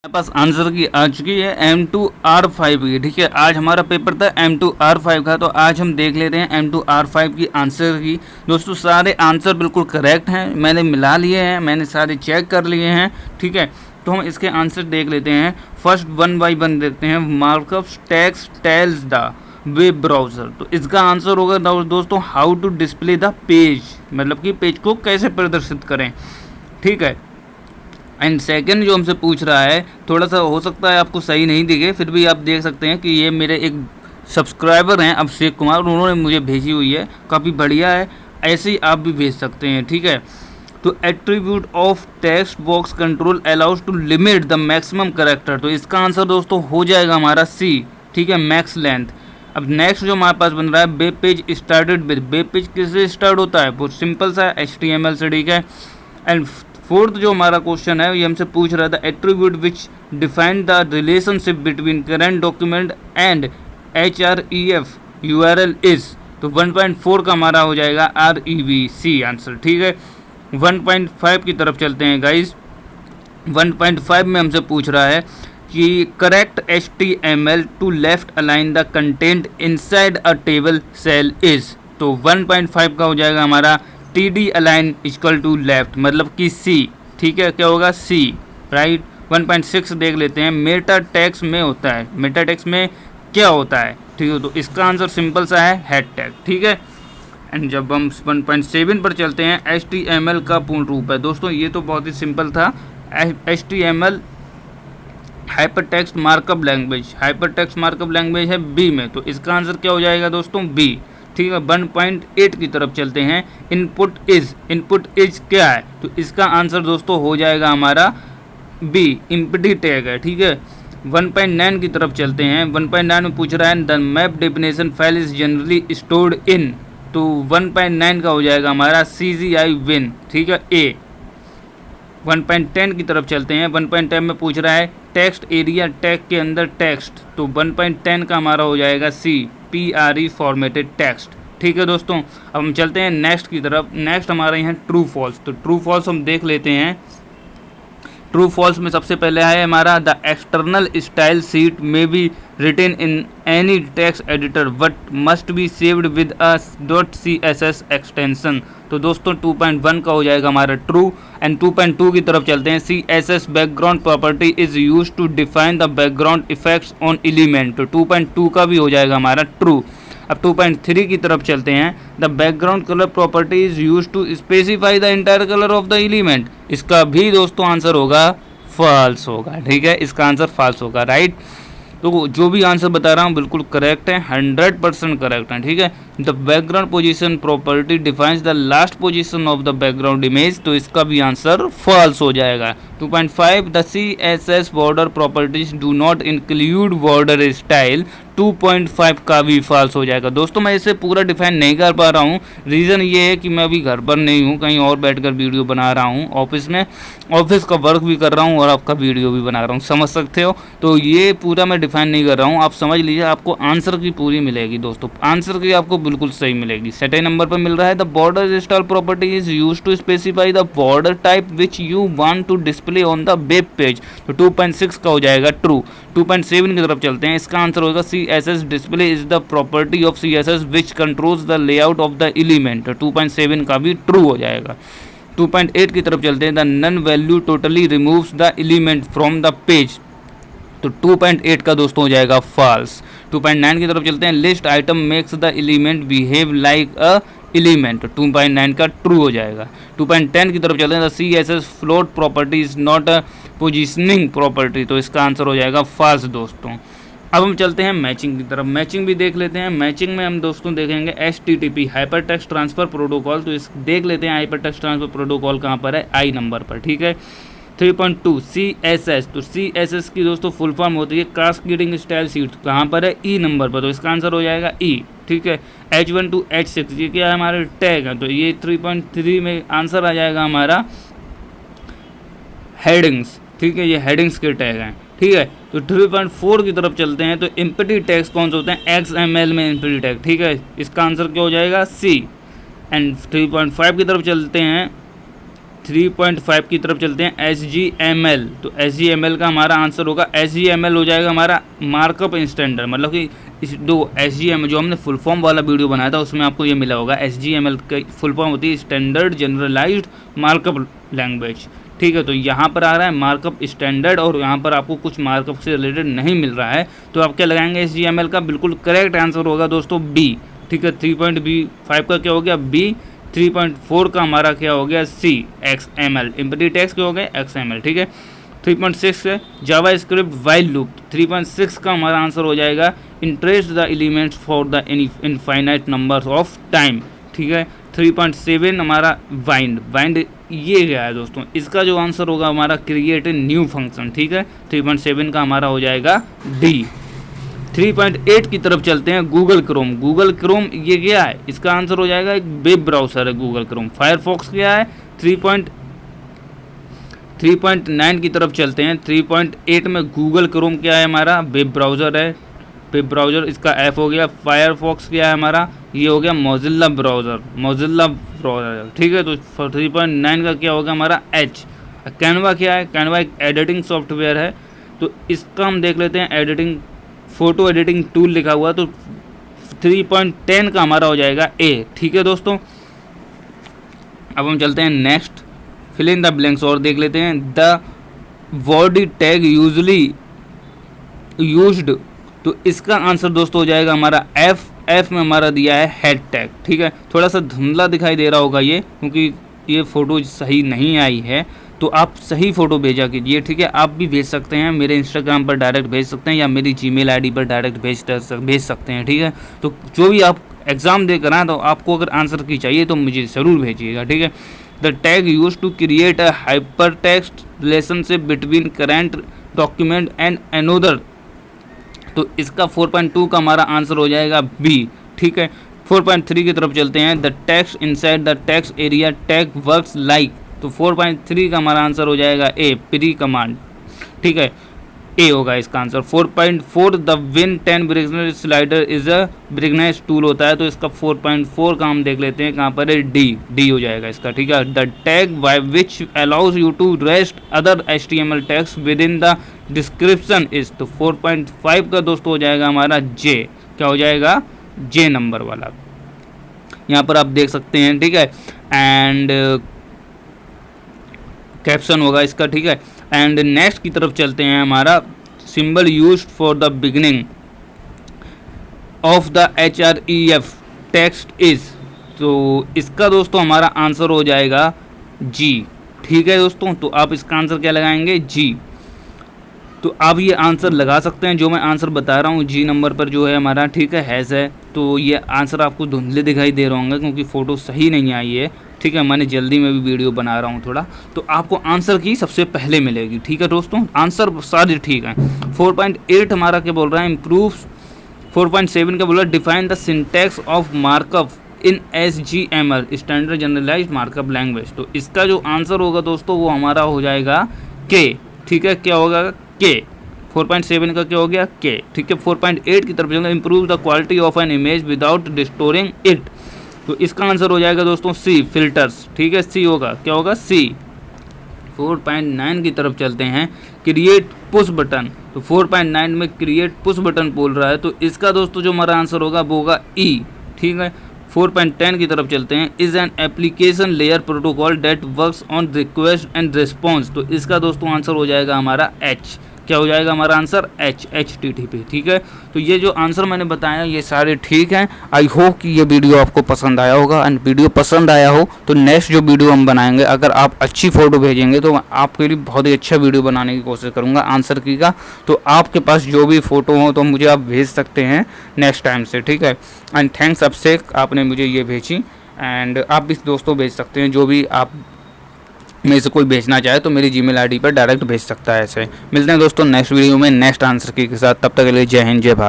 मेरे पास आंसर की आ चुकी है M2R5 की। ठीक है, आज हमारा पेपर था M2R5 का, तो आज हम देख लेते हैं M2R5 की आंसर की। दोस्तों सारे आंसर बिल्कुल करेक्ट हैं, मैंने मिला लिए हैं, मैंने सारे चेक कर लिए हैं। ठीक है, तो हम इसके आंसर देख लेते हैं। फर्स्ट वन बाई वन देखते हैं। Markup text tells the web browser, तो इसका आंसर होगा दोस्तों how to display the page, मतलब कि पेज को कैसे प्रदर्शित करें। ठीक है, एंड सेकंड जो हमसे पूछ रहा है, थोड़ा सा हो सकता है आपको सही नहीं दिखे, फिर भी आप देख सकते हैं कि ये मेरे एक सब्सक्राइबर हैं अभिषेक कुमार, उन्होंने मुझे भेजी हुई है, काफ़ी बढ़िया है, ऐसे ही आप भी भेज सकते हैं। ठीक है, तो attribute of text box control allows to limit the maximum character, तो इसका आंसर दोस्तों हो जाएगा हमारा सी। ठीक है, मैक्स लेंथ। अब नेक्स्ट जो हमारे पास बन रहा है, web page started with, web page किससे स्टार्ट होता है, बहुत सिंपल सा HTML से। ठीक है, एंड फोर्थ जो हमारा क्वेश्चन है ये हमसे पूछ रहा था attribute which define the relationship between current document and href URL is, तो 1.4 का हमारा हो जाएगा REVC आंसर। ठीक है, 1.5 की तरफ चलते हैं गाइज। 1.5 में हमसे पूछ रहा है कि correct HTML to left align the content inside a table cell is, तो 1.5 का हो जाएगा हमारा TD align equal to left, मतलब कि C। ठीक है, क्या होगा C, राइट। 1.6 देख लेते हैं। मेटा टेक्स्ट में होता है, मेटा टेक्स्ट में क्या होता है। ठीक है, तो इसका आंसर सिंपल सा है हेड टैग। ठीक है, एंड जब हम 1.7 पर चलते हैं, HTML का पूर्ण रूप है। दोस्तों ये तो बहुत ही सिंपल था, HTML hyper text markup language, hyper text markup language है B में, तो इसका आंसर क्या हो जाएगा दोस्तों B। ठीक है, 1.8 की तरफ चलते हैं। इनपुट इज क्या है, तो इसका आंसर दोस्तों हो जाएगा हमारा B, एम्प्टी टैग है। ठीक है, 1.9 की तरफ चलते हैं। 1.9 में पूछ रहा है the map definition file is generally stored in, तो 1.9 का हो जाएगा हमारा CGI विन। ठीक है, A। 1.10 की तरफ चलते हैं। 1.10 में पूछ रहा है टेक्स्ट एरिया टैग के अंदर टेक्स्ट, तो 1.10 का हमारा हो जाएगा C, PRE फॉर्मेटेड टेक्स्ट। ठीक है दोस्तों, अब हम चलते हैं नेक्स्ट की तरफ। नेक्स्ट हमारे यहाँ ट्रू फॉल्स, तो ट्रू फॉल्स हम देख लेते हैं। ट्रू फॉल्स में सबसे पहले है हमारा द एक्सटर्नल स्टाइल शीट में be written in any text editor but must be saved with a .css extension, तो दोस्तों 2.1 का हो जाएगा हमारा ट्रू। एंड 2.2 की तरफ चलते हैं। CSS background property is use to define the background effects on element, तो 2.2 का भी हो जाएगा हमारा ट्रू। अब 2.3 की तरफ चलते हैं। The background colour property is use to specify the entire colour of the element, इसका भी दोस्तों आंसर होगा फॉल्स होगा। ठीक है, इसका आंसर फॉल्स होगा, राइट। तो जो भी आंसर बता रहा हूँ बिल्कुल करेक्ट है, 100% करेक्ट है। ठीक है, the background position property defines the last position of the background image, तो इसका भी आंसर फॉल्स हो जाएगा। 2.5 the CSS border properties do not include border style, 2.5 का भी फॉल्स हो जाएगा। दोस्तों मैं इसे पूरा डिफाइन नहीं कर पा रहा हूँ, रीज़न ये है कि मैं अभी घर पर नहीं हूँ, कहीं और बैठकर वीडियो बना रहा हूँ, ऑफिस में, ऑफिस का वर्क भी कर रहा हूँ और आपका वीडियो भी बना रहा हूँ, समझ सकते हो। तो ये पूरा मैं डिफाइन नहीं कर रहा हूँ, आप समझ लीजिए, आपको आंसर की पूरी मिलेगी दोस्तों, आंसर की आपको बिल्कुल सही मिलेगी। सेकंड नंबर पर मिल रहा है the border style property is use to specify the border type which you want to display on the web page, तो 2.6 का हो जाएगा ट्रू। 2.7 की तरफ चलते हैं। इसका आंसर होगा CSS display is the property of CSS which controls the layout of the element, 2.7 का भी ट्रू हो जाएगा। 2.8 की तरफ चलते हैं। The none value totally removes the element from the page, तो 2.8 का दोस्तों हो जाएगा फॉल्स। 2.9 की तरफ चलते हैं। List item makes the element behave like a element, 2.9 का ट्रू हो जाएगा। 2.10 की तरफ चलते हैं। The CSS float property is not a positioning property, तो इसका आंसर हो जाएगा फॉल्स दोस्तों। अब हम चलते हैं मैचिंग की तरफ, मैचिंग भी देख लेते हैं। मैचिंग में हम दोस्तों देखेंगे HTTP hyper text transfer protocol, तो इस देख लेते हैं हाइपर टेक्स्ट ट्रांसफर प्रोटोकॉल कहाँ पर है, I नंबर पर। ठीक है, 3.2 CSS, तो CSS की दोस्तों फुल फॉर्म होती है कास्केडिंग स्टाइल शीट, कहाँ पर है, E नंबर पर, तो इसका आंसर हो जाएगा E। ठीक है, H1 to H6 ये क्या है, हमारे टैग है, तो ये 3.3 में आंसर आ जाएगा हमारा हेडिंग्स। ठीक है, ये हेडिंग्स के टैग हैं। ठीक है, तो 3.4 की तरफ चलते हैं। तो एम्प्टी टैग्स कौन से होते हैं, XML में एम्प्टी टैग। ठीक है, इसका आंसर क्या हो जाएगा C। एंड 3.5 की तरफ चलते हैं। 3.5 की तरफ चलते हैं, HGML। तो HGML का हमारा आंसर होगा, HGML हो जाएगा हमारा मार्कअप स्टैंडर्ड, मतलब कि इस दो HGML जो हमने फुल फॉर्म वाला वीडियो बनाया था उसमें आपको ये मिला होगा। HGML का फुल फॉर्म होती है स्टैंडर्ड जनरलाइज्ड मार्कअप लैंग्वेज, ठीक है। तो यहाँ पर आ रहा है मार्कअप स्टैंडर्ड और यहाँ पर आपको कुछ मार्कअप से रिलेटेड नहीं मिल रहा है, तो आप क्या लगाएंगे HGML का? बिल्कुल करेक्ट आंसर होगा दोस्तों बी, ठीक है। 3.5 का क्या हो गया? बी। 3.4 का हमारा क्या हो गया? सी, XML। एम्पटी टेक्स्ट क्या हो गया? XML, ठीक है। 3.6 है जावा स्क्रिप्ट वाइल लूप। 3.6 का हमारा आंसर हो जाएगा interest the elements for the infinite numbers of time, ठीक है। 3.7 हमारा वाइंड ये गया है दोस्तों, इसका जो आंसर होगा हमारा क्रिएट ए न्यू फंक्शन, ठीक है। 3.7 का हमारा हो जाएगा डी। 3.8 की तरफ चलते हैं, गूगल क्रोम। गूगल क्रोम ये क्या है? इसका आंसर हो जाएगा एक वेब ब्राउज़र है गूगल क्रोम। फायरफॉक्स क्या है? 3.9 की तरफ चलते हैं। 3.8 में गूगल क्रोम क्या है? हमारा वेब ब्राउज़र है, वेब ब्राउज़र, इसका ऐप हो गया। फायरफॉक्स क्या है हमारा? ये हो गया मोजिल्ला ब्राउज़र, ठीक है। तो 3.9 का क्या होगा हमारा? एच। कैनवा क्या है? कैनवा एक एडिटिंग सॉफ्टवेयर है, तो इसका हम देख लेते हैं। एडिटिंग, फोटो एडिटिंग टूल लिखा हुआ, तो 3.10 का हमारा हो जाएगा ए, ठीक है दोस्तों। अब हम चलते हैं next, fill in the blanks और देख लेते हैं। The body tag usually used, तो इसका आंसर दोस्तों हो जाएगा हमारा एफ में हमारा दिया है हेड टैग, ठीक है। थोड़ा सा धुंधला दिखाई दे रहा होगा ये, क्योंकि ये फ़ोटो सही नहीं आई है, तो आप सही फ़ोटो भेजा कीजिए, ठीक है। आप भी भेज सकते हैं, मेरे इंस्टाग्राम पर डायरेक्ट भेज सकते हैं या मेरी जीमेल आईडी पर डायरेक्ट भेज सकते हैं, ठीक है। तो जो भी आप एग्ज़ाम देकर आए, तो आपको अगर आंसर की चाहिए तो मुझे ज़रूर भेजिएगा, ठीक है। The tag use to create a hyper text relationship between current document and another, तो इसका 4.2 का हमारा आंसर हो जाएगा बी, ठीक है। 4.3 की तरफ चलते हैं। The text inside the text area tag works like, तो 4.3 का हमारा आंसर हो जाएगा ए, प्री कमांड, ठीक है। ए होगा इसका answer. 4.4 the Win 10 brightness slider is a brightness tool होता है, तो इसका 4.4 का हम देख लेते हैं कहाँ पर है? डी हो जाएगा इसका, ठीक है। The tag by which allows you to rest other HTML tags within the description is, तो 4.5 का दोस्तों हो जाएगा हमारा जे, क्या हो जाएगा? जे नंबर वाला, यहाँ पर आप देख सकते हैं, ठीक है। एंड कैप्शन होगा इसका, ठीक है। एंड नेक्स्ट की तरफ चलते हैं, हमारा symbol used for the beginning of the HREF text is, तो इसका दोस्तों हमारा आंसर हो जाएगा जी, ठीक है दोस्तों। तो आप इसका आंसर क्या लगाएंगे? जी। तो आप ये आंसर लगा सकते हैं जो मैं आंसर बता रहा हूँ, जी नंबर पर जो है हमारा, ठीक है, हैज़ है। तो ये आंसर आपको धुंधले दिखाई दे रहा होंगे क्योंकि फ़ोटो सही नहीं आई है, ठीक है। मैंने जल्दी में भी वीडियो बना रहा हूँ थोड़ा, तो आपको आंसर की सबसे पहले मिलेगी, ठीक है दोस्तों। आंसर सारे ठीक हैं। 4.8 हमारा क्या बोल रहा है? इम्प्रूव। 4.7 का बोला define the syntax of markup in HGML standard generalized markup language, तो इसका जो आंसर होगा दोस्तों वो हमारा हो जाएगा के, ठीक है। क्या होगा? के। 4.7 का क्या हो गया? के, ठीक है। 4.8 की तरफ चलेंगे, improve the quality of an image without distorting it, तो इसका आंसर हो जाएगा दोस्तों सी, फिल्टर्स, ठीक है। सी होगा, क्या होगा? सी। 4.9 की तरफ चलते हैं, क्रिएट पुश बटन, तो 4.9 में क्रिएट पुश बटन बोल रहा है, तो इसका दोस्तों जो हमारा आंसर होगा वो होगा ई, ठीक है। 4.10 की तरफ चलते हैं, is an application layer protocol that works on request and response, तो इसका दोस्तों आंसर हो जाएगा हमारा एच, क्या हो जाएगा हमारा आंसर? HTTP, ठीक है। तो ये जो आंसर मैंने बताया ये सारे ठीक हैं। आई होप कि ये वीडियो आपको पसंद आया होगा, एंड वीडियो पसंद आया हो तो नेक्स्ट जो वीडियो हम बनाएंगे, अगर आप अच्छी फ़ोटो भेजेंगे तो आपके लिए बहुत ही अच्छा वीडियो बनाने की कोशिश करूँगा आंसर की का। तो आपके पास जो भी फ़ोटो हो तो मुझे आप भेज सकते हैं नेक्स्ट टाइम से, ठीक है। एंड थैंक्स अभिषेक, आपने मुझे ये भेजी, एंड आप भी दोस्तों भेज सकते हैं, जो भी आप में से कोई भेजना चाहे तो मेरी जीमेल आईडी पर डायरेक्ट भेज सकता है। ऐसे मिलते हैं दोस्तों नेक्स्ट वीडियो में नेक्स्ट आंसर के साथ, तब तक के लिए जय हिंद, जय भारत।